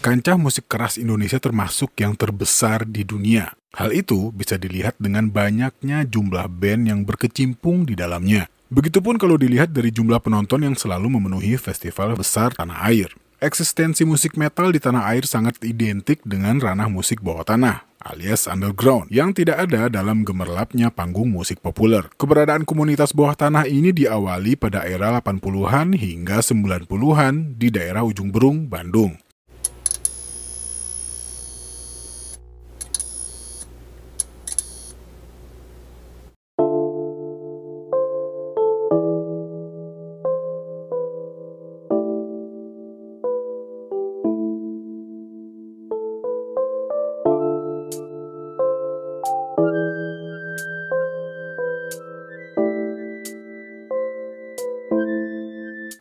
Kancah musik keras Indonesia termasuk yang terbesar di dunia. Hal itu bisa dilihat dengan banyaknya jumlah band yang berkecimpung di dalamnya. Begitupun kalau dilihat dari jumlah penonton yang selalu memenuhi festival besar tanah air. Eksistensi musik metal di tanah air sangat identik dengan ranah musik bawah tanah, alias underground, yang tidak ada dalam gemerlapnya panggung musik populer. Keberadaan komunitas bawah tanah ini diawali pada era 80-an hingga 90-an di daerah Ujung Berung, Bandung.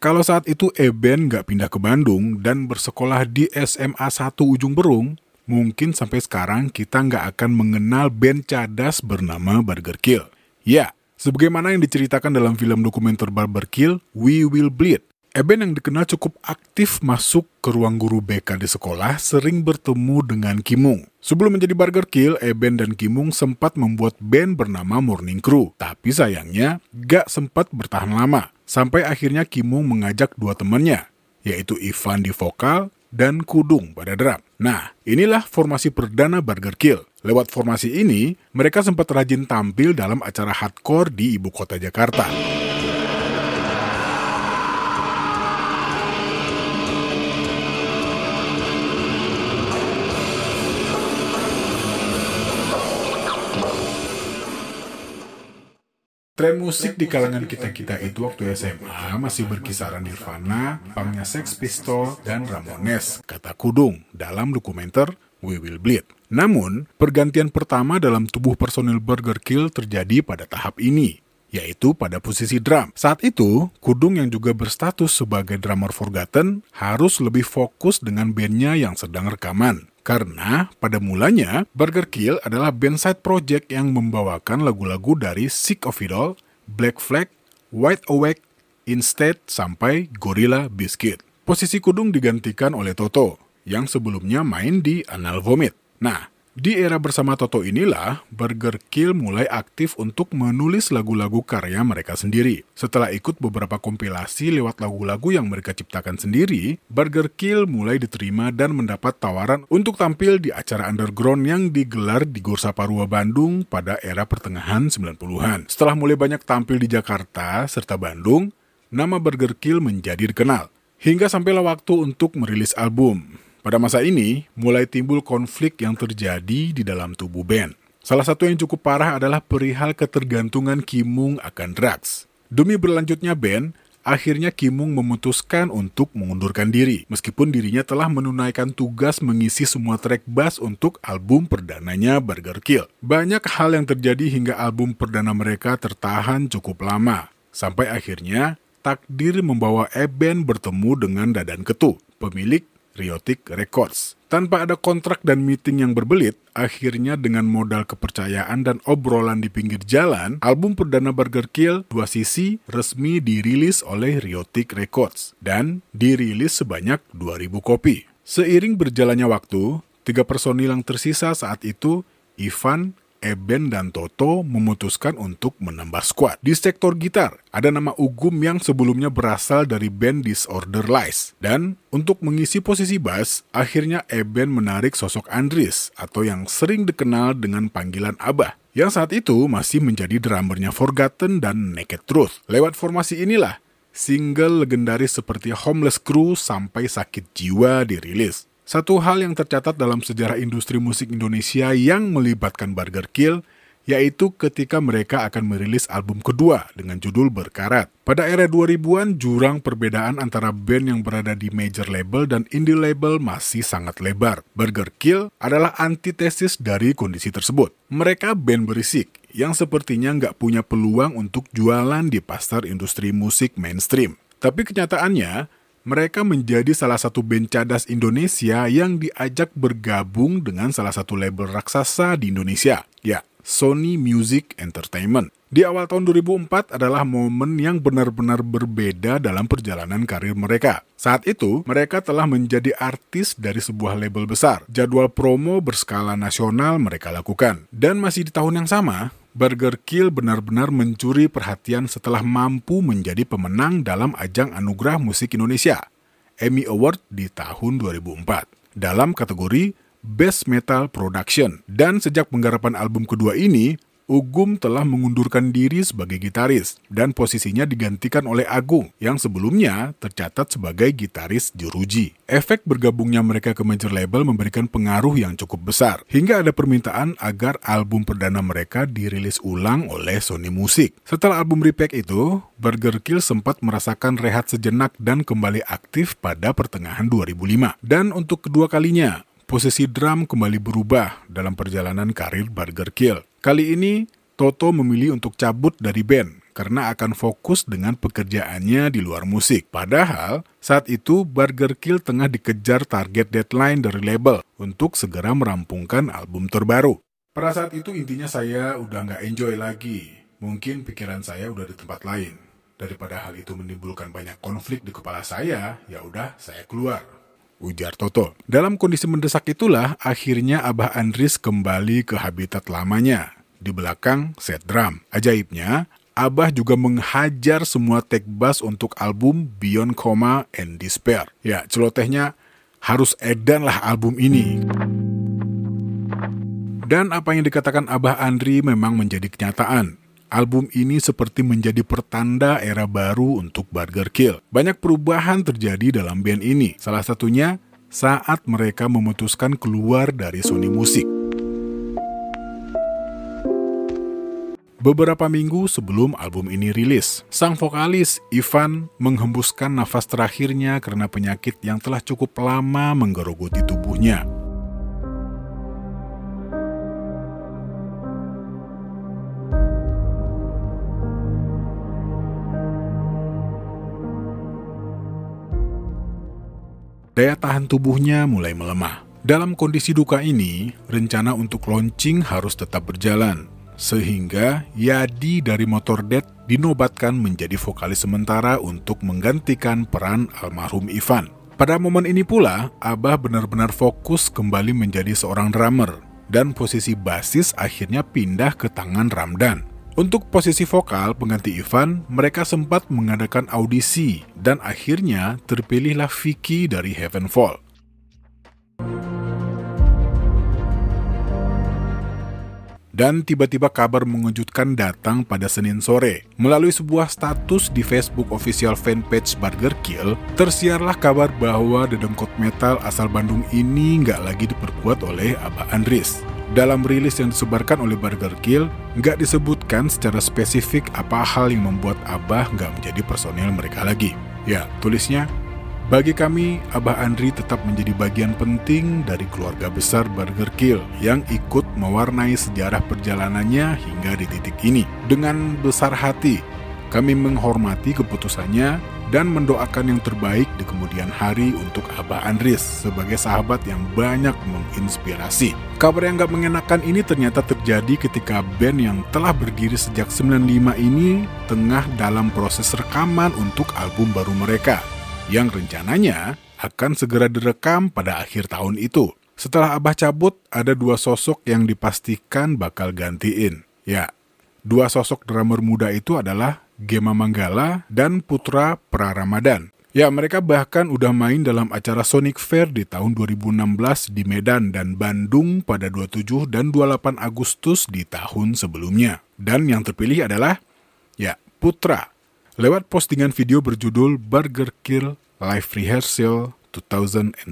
Kalau saat itu Eben nggak pindah ke Bandung dan bersekolah di SMA 1 Ujung Berung, mungkin sampai sekarang kita nggak akan mengenal band cadas bernama Burger Kill. Ya, sebagaimana yang diceritakan dalam film dokumenter Burger Kill, We Will Bleed. Eben yang dikenal cukup aktif masuk ke ruang guru BK di sekolah, sering bertemu dengan Kimung. Sebelum menjadi Burger Kill, Eben dan Kimung sempat membuat band bernama Morning Crew. Tapi sayangnya, gak sempat bertahan lama. Sampai akhirnya Kimung mengajak dua temannya, yaitu Ivan di vokal dan Kudung pada drum. Nah, inilah formasi perdana Burger Kill. Lewat formasi ini, mereka sempat rajin tampil dalam acara hardcore di ibu kota Jakarta. Tren musik di kalangan kita-kita itu waktu SMA masih berkisaran Nirvana, punknya Sex Pistols, dan Ramones, kata Kudung dalam dokumenter We Will Bleed. Namun, pergantian pertama dalam tubuh personil Burger Kill terjadi pada tahap ini, yaitu pada posisi drum. Saat itu, Kudung yang juga berstatus sebagai drummer Forgotten harus lebih fokus dengan bandnya yang sedang rekaman. Karena pada mulanya, Burger Kill adalah band side project yang membawakan lagu-lagu dari Sick of It All, Black Flag, Wide Awake, Instead, sampai Gorilla Biscuit. Posisi Kudung digantikan oleh Toto, yang sebelumnya main di Anal Vomit. Nah, di era bersama Toto inilah, Burger Kill mulai aktif untuk menulis lagu-lagu karya mereka sendiri. Setelah ikut beberapa kompilasi lewat lagu-lagu yang mereka ciptakan sendiri, Burger Kill mulai diterima dan mendapat tawaran untuk tampil di acara underground yang digelar di Gor Saparua Bandung pada era pertengahan 90-an. Setelah mulai banyak tampil di Jakarta serta Bandung, nama Burger Kill menjadi dikenal. Hingga sampailah waktu untuk merilis album. Pada masa ini, mulai timbul konflik yang terjadi di dalam tubuh band. Salah satu yang cukup parah adalah perihal ketergantungan Kimung akan drugs. Demi berlanjutnya band, akhirnya Kimung memutuskan untuk mengundurkan diri, meskipun dirinya telah menunaikan tugas mengisi semua track bass untuk album perdananya Burger Kill. Banyak hal yang terjadi hingga album perdana mereka tertahan cukup lama, sampai akhirnya takdir membawa Eben bertemu dengan Dadan Ketu, pemilik Riotic Records. Tanpa ada kontrak dan meeting yang berbelit, akhirnya dengan modal kepercayaan dan obrolan di pinggir jalan, album perdana Burger Kill 2 sisi resmi dirilis oleh Riotic Records dan dirilis sebanyak 2.000 kopi. Seiring berjalannya waktu, 3 personil yang tersisa saat itu, Ivan, Eben, dan Toto memutuskan untuk menambah squad. Di sektor gitar, ada nama Ugum yang sebelumnya berasal dari band Disorder Lies. Dan untuk mengisi posisi bass, akhirnya Eben menarik sosok Andris, atau yang sering dikenal dengan panggilan Abah, yang saat itu masih menjadi drummernya Forgotten dan Naked Truth. Lewat formasi inilah, single legendaris seperti Homeless Crew sampai Sakit Jiwa dirilis. Satu hal yang tercatat dalam sejarah industri musik Indonesia yang melibatkan Burger Kill, yaitu ketika mereka akan merilis album kedua dengan judul Berkarat. Pada era 2000-an, jurang perbedaan antara band yang berada di major label dan indie label masih sangat lebar. Burger Kill adalah antitesis dari kondisi tersebut. Mereka band berisik, yang sepertinya nggak punya peluang untuk jualan di pasar industri musik mainstream. Tapi kenyataannya, mereka menjadi salah satu band cadas Indonesia yang diajak bergabung dengan salah satu label raksasa di Indonesia, ya, Sony Music Entertainment. Di awal tahun 2004 adalah momen yang benar-benar berbeda dalam perjalanan karir mereka. Saat itu, mereka telah menjadi artis dari sebuah label besar. Jadwal promo berskala nasional mereka lakukan. Dan masih di tahun yang sama, Burger Kill benar-benar mencuri perhatian setelah mampu menjadi pemenang dalam ajang Anugerah Musik Indonesia, Emmy Award di tahun 2004, dalam kategori Best Metal Production. Dan sejak penggarapan album kedua ini, Ugum telah mengundurkan diri sebagai gitaris dan posisinya digantikan oleh Agung yang sebelumnya tercatat sebagai gitaris jeruji. Efek bergabungnya mereka ke major label memberikan pengaruh yang cukup besar hingga ada permintaan agar album perdana mereka dirilis ulang oleh Sony Music. Setelah album Repack itu, Burger Kill sempat merasakan rehat sejenak dan kembali aktif pada pertengahan 2005. Dan untuk kedua kalinya, posisi drum kembali berubah dalam perjalanan karir Burger Kill. Kali ini, Toto memilih untuk cabut dari band karena akan fokus dengan pekerjaannya di luar musik. Padahal, saat itu Burger Kill tengah dikejar target deadline dari label untuk segera merampungkan album terbaru. Pada saat itu intinya saya udah nggak enjoy lagi. Mungkin pikiran saya udah di tempat lain. Daripada hal itu menimbulkan banyak konflik di kepala saya, ya udah saya keluar, ujar Toto. Dalam kondisi mendesak itulah akhirnya Abah Andries kembali ke habitat lamanya, di belakang set drum. Ajaibnya, Abah juga menghajar semua take bass untuk album Beyond Coma and Despair. Ya, celotehnya harus edan lah album ini. Dan apa yang dikatakan Abah Andri memang menjadi kenyataan. Album ini seperti menjadi pertanda era baru untuk Burger Kill. Banyak perubahan terjadi dalam band ini. Salah satunya saat mereka memutuskan keluar dari Sony Music. Beberapa minggu sebelum album ini rilis, sang vokalis Ivan menghembuskan nafas terakhirnya karena penyakit yang telah cukup lama menggerogoti tubuhnya. Daya tahan tubuhnya mulai melemah. Dalam kondisi duka ini, rencana untuk launching harus tetap berjalan. Sehingga Yadi dari Motörhead dinobatkan menjadi vokalis sementara untuk menggantikan peran almarhum Ivan. Pada momen ini pula, Abah benar-benar fokus kembali menjadi seorang drummer. Dan posisi basis akhirnya pindah ke tangan Ramdan. Untuk posisi vokal pengganti Ivan, mereka sempat mengadakan audisi dan akhirnya terpilihlah Vicky dari Heavenfall. Dan tiba-tiba kabar mengejutkan datang pada Senin sore. Melalui sebuah status di Facebook official fanpage Burger Kill, tersiarlah kabar bahwa dedengkot metal asal Bandung ini nggak lagi diperkuat oleh Abah Andries. Dalam rilis yang disebarkan oleh Burger Kill, nggak disebutkan secara spesifik apa hal yang membuat Abah nggak menjadi personil mereka lagi. Ya, tulisnya, bagi kami, Abah Andri tetap menjadi bagian penting dari keluarga besar Burger Kill yang ikut mewarnai sejarah perjalanannya hingga di titik ini. Dengan besar hati, kami menghormati keputusannya dan mendoakan yang terbaik di kemudian hari untuk Abah Andries sebagai sahabat yang banyak menginspirasi. Kabar yang gak mengenakan ini ternyata terjadi ketika band yang telah berdiri sejak 95 ini tengah dalam proses rekaman untuk album baru mereka, yang rencananya akan segera direkam pada akhir tahun itu. Setelah Abah cabut, ada dua sosok yang dipastikan bakal gantiin. Ya, dua sosok drummer muda itu adalah Gema Manggala dan Putra Praramadan. Ya, mereka bahkan udah main dalam acara Sonic Fair di tahun 2016 di Medan dan Bandung pada 27 dan 28 Agustus di tahun sebelumnya. Dan yang terpilih adalah, ya, Putra. Lewat postingan video berjudul Burger Kill Live Rehearsal 2016,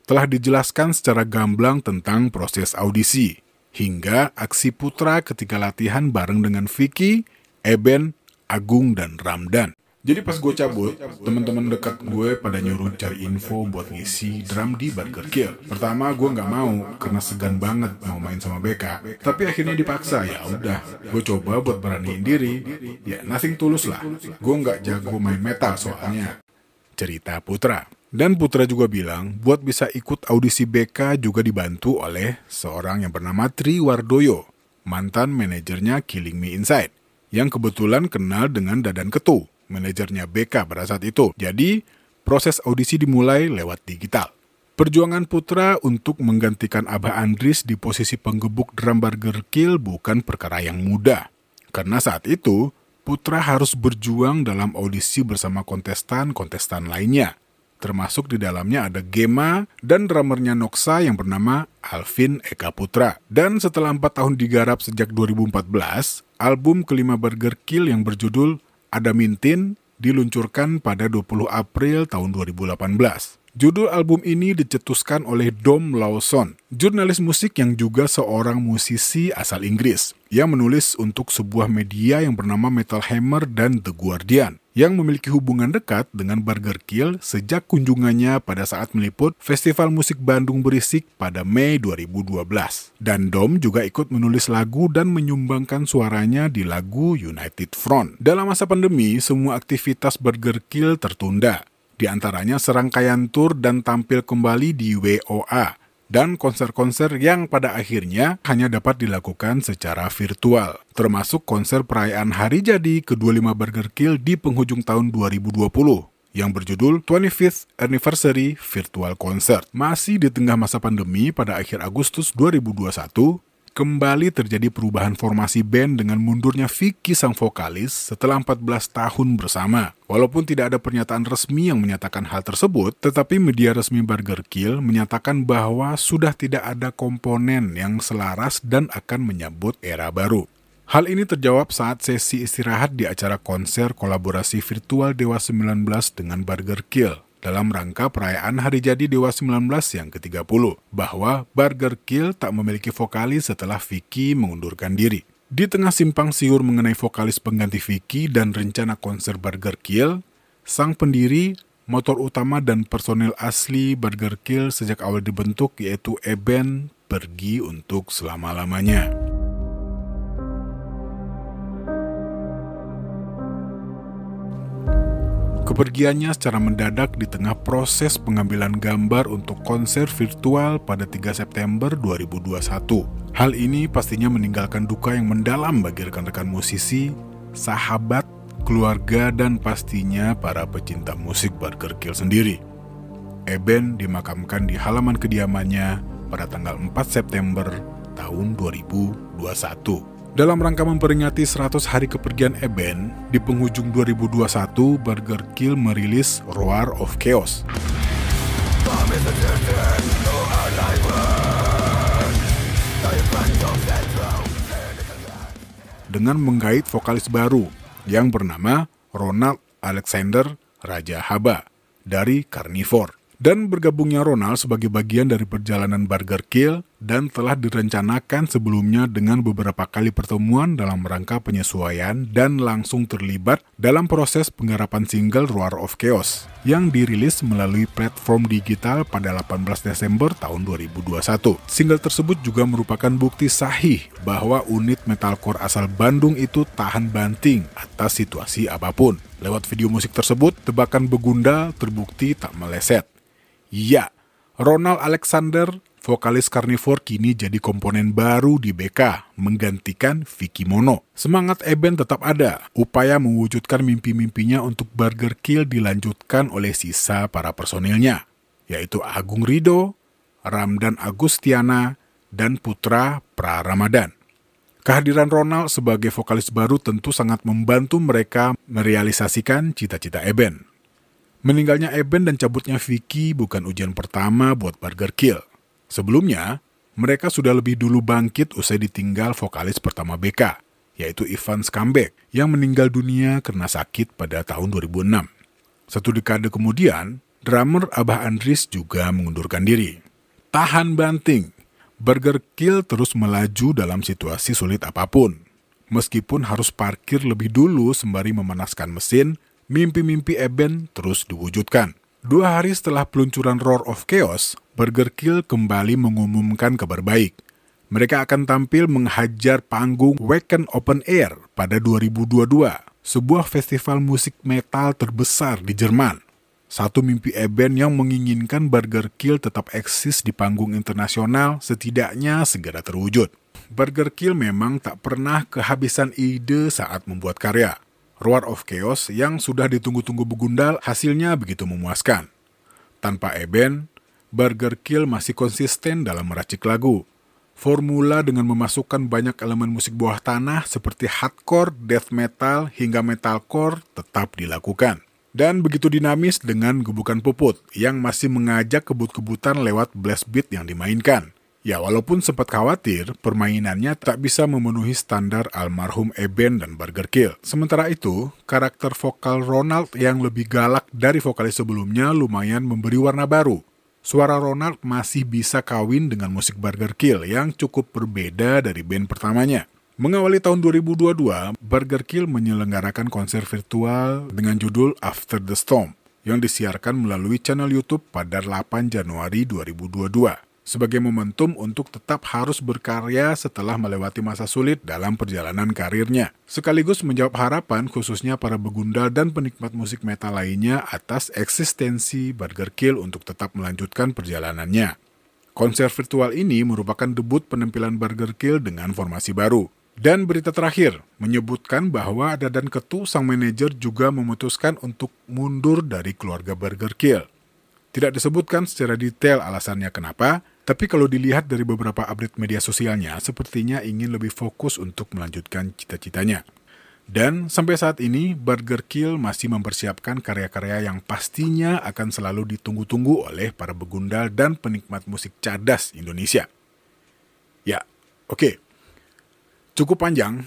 telah dijelaskan secara gamblang tentang proses audisi, hingga aksi Putra ketika latihan bareng dengan Vicky, Eben, Agung, dan Ramdan. Jadi pas gue cabut, teman-teman dekat gue pada nyuruh cari info buat ngisi drum di Burger Kill. Pertama gue nggak mau karena segan banget mau main sama BK. Tapi akhirnya dipaksa, ya udah. Gue coba buat beraniin diri. Ya nothing tulus lah. Gue nggak jago main metal soalnya. Cerita Putra. Dan Putra juga bilang buat bisa ikut audisi BK juga dibantu oleh seorang yang bernama Tri Wardoyo, mantan manajernya Killing Me Inside. yang kebetulan kenal dengan Dadan Ketu, manajernya BK pada saat itu. Jadi, proses audisi dimulai lewat digital. Perjuangan Putra untuk menggantikan Abah Andries di posisi penggebuk drum Burger Kill bukan perkara yang mudah. Karena saat itu, Putra harus berjuang dalam audisi bersama kontestan-kontestan lainnya. Termasuk di dalamnya ada Gema dan drummernya Noxa yang bernama Alvin Eka Putra. Dan setelah 4 tahun digarap sejak 2014, album kelima Burger Kill yang berjudul Ada Mintin diluncurkan pada 20 April tahun 2018. Judul album ini dicetuskan oleh Dom Lawson, jurnalis musik yang juga seorang musisi asal Inggris, yang menulis untuk sebuah media yang bernama Metal Hammer dan The Guardian, yang memiliki hubungan dekat dengan Burger Kill sejak kunjungannya pada saat meliput Festival Musik Bandung Berisik pada Mei 2012. Dan Dom juga ikut menulis lagu dan menyumbangkan suaranya di lagu United Front. Dalam masa pandemi, semua aktivitas Burger Kill tertunda. Di antaranya serangkaian tur dan tampil kembali di WOA, dan konser-konser yang pada akhirnya hanya dapat dilakukan secara virtual, termasuk konser perayaan hari jadi ke-25 Burger Kill di penghujung tahun 2020, yang berjudul 25th Anniversary Virtual Concert. Masih di tengah masa pandemi pada akhir Agustus 2021, kembali terjadi perubahan formasi band dengan mundurnya Vicky sang vokalis setelah 14 tahun bersama. Walaupun tidak ada pernyataan resmi yang menyatakan hal tersebut, tetapi media resmi Burger Kill menyatakan bahwa sudah tidak ada komponen yang selaras dan akan menyambut era baru. Hal ini terjawab saat sesi istirahat di acara konser kolaborasi virtual Dewa 19 dengan Burger Kill dalam rangka perayaan hari jadi Dewa 19 yang ke-30, bahwa Burger Kill tak memiliki vokalis setelah Vicky mengundurkan diri. Di tengah simpang siur mengenai vokalis pengganti Vicky dan rencana konser Burger Kill, sang pendiri, motor utama dan personel asli Burger Kill sejak awal dibentuk yaitu Eben pergi untuk selama-lamanya. Kepergiannya secara mendadak di tengah proses pengambilan gambar untuk konser virtual pada 3 September 2021. Hal ini pastinya meninggalkan duka yang mendalam bagi rekan-rekan musisi, sahabat, keluarga, dan pastinya para pecinta musik Burger Kill sendiri. Eben dimakamkan di halaman kediamannya pada tanggal 4 September tahun 2021. Dalam rangka memperingati 100 hari kepergian Eben, di penghujung 2021, Burger Kill merilis Roar of Chaos. Dengan menggait vokalis baru yang bernama Ronald Alexander Raja Haba dari Carnivore. Dan bergabungnya Ronald sebagai bagian dari perjalanan Burger Kill dan telah direncanakan sebelumnya dengan beberapa kali pertemuan dalam rangka penyesuaian dan langsung terlibat dalam proses penggarapan single Roar of Chaos yang dirilis melalui platform digital pada 18 Desember tahun 2021. Single tersebut juga merupakan bukti sahih bahwa unit metalcore asal Bandung itu tahan banting atas situasi apapun. Lewat video musik tersebut, tebakan Begunda terbukti tak meleset. Ya, Ronald Alexander, vokalis Carnivore kini jadi komponen baru di BK, menggantikan Vicky Mono. Semangat Eben tetap ada, upaya mewujudkan mimpi-mimpinya untuk Burger Kill dilanjutkan oleh sisa para personilnya, yaitu Agung Rido, Ramdan Agustiana, dan Putra Pra Ramadan. Kehadiran Ronald sebagai vokalis baru tentu sangat membantu mereka merealisasikan cita-cita Eben. Meninggalnya Eben dan cabutnya Vicky bukan ujian pertama buat Burger Kill. Sebelumnya, mereka sudah lebih dulu bangkit usai ditinggal vokalis pertama BK, yaitu Ivan Skambek, yang meninggal dunia karena sakit pada tahun 2006. 1 dekade kemudian, drummer Abah Andries juga mengundurkan diri. Tahan banting, Burger Kill terus melaju dalam situasi sulit apapun. Meskipun harus parkir lebih dulu sembari memanaskan mesin, mimpi-mimpi Eben terus diwujudkan. 2 hari setelah peluncuran Roar of Chaos, Burger Kill kembali mengumumkan kabar baik. Mereka akan tampil menghajar panggung Wacken Open Air pada 2022, sebuah festival musik metal terbesar di Jerman. Satu mimpi Eben yang menginginkan Burger Kill tetap eksis di panggung internasional setidaknya segera terwujud. Burger Kill memang tak pernah kehabisan ide saat membuat karya. Roar of Chaos yang sudah ditunggu-tunggu begundal hasilnya begitu memuaskan. Tanpa Eben, Burger Kill masih konsisten dalam meracik lagu. Formula dengan memasukkan banyak elemen musik bawah tanah seperti hardcore, death metal, hingga metalcore tetap dilakukan. Dan begitu dinamis dengan gebukan Puput yang masih mengajak kebut-kebutan lewat blast beat yang dimainkan. Ya, walaupun sempat khawatir, permainannya tak bisa memenuhi standar almarhum Eben dan Burger Kill. Sementara itu, karakter vokal Ronald yang lebih galak dari vokalis sebelumnya lumayan memberi warna baru. Suara Ronald masih bisa kawin dengan musik Burger Kill yang cukup berbeda dari band pertamanya. Mengawali tahun 2022, Burger Kill menyelenggarakan konser virtual dengan judul After the Storm yang disiarkan melalui channel YouTube pada 8 Januari 2022. Sebagai momentum untuk tetap harus berkarya setelah melewati masa sulit dalam perjalanan karirnya. Sekaligus menjawab harapan khususnya para begundal dan penikmat musik metal lainnya atas eksistensi Burger Kill untuk tetap melanjutkan perjalanannya. Konser virtual ini merupakan debut penampilan Burger Kill dengan formasi baru. Dan berita terakhir menyebutkan bahwa Dadan Ketu, sang manajer, juga memutuskan untuk mundur dari keluarga Burger Kill. Tidak disebutkan secara detail alasannya kenapa, tapi kalau dilihat dari beberapa update media sosialnya, sepertinya ingin lebih fokus untuk melanjutkan cita-citanya. Dan sampai saat ini, Burger Kill masih mempersiapkan karya-karya yang pastinya akan selalu ditunggu-tunggu oleh para begundal dan penikmat musik cadas Indonesia. Ya, oke. Cukup panjang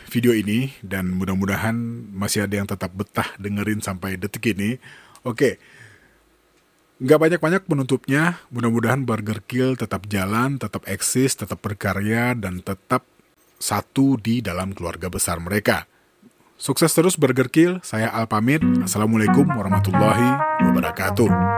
video ini, dan mudah-mudahan masih ada yang tetap betah dengerin sampai detik ini. Oke. Nggak banyak-banyak penutupnya, mudah-mudahan Burger Kill tetap jalan, tetap eksis, tetap berkarya, dan tetap satu di dalam keluarga besar mereka. Sukses terus Burger Kill, saya Al pamit. Assalamualaikum warahmatullahi wabarakatuh.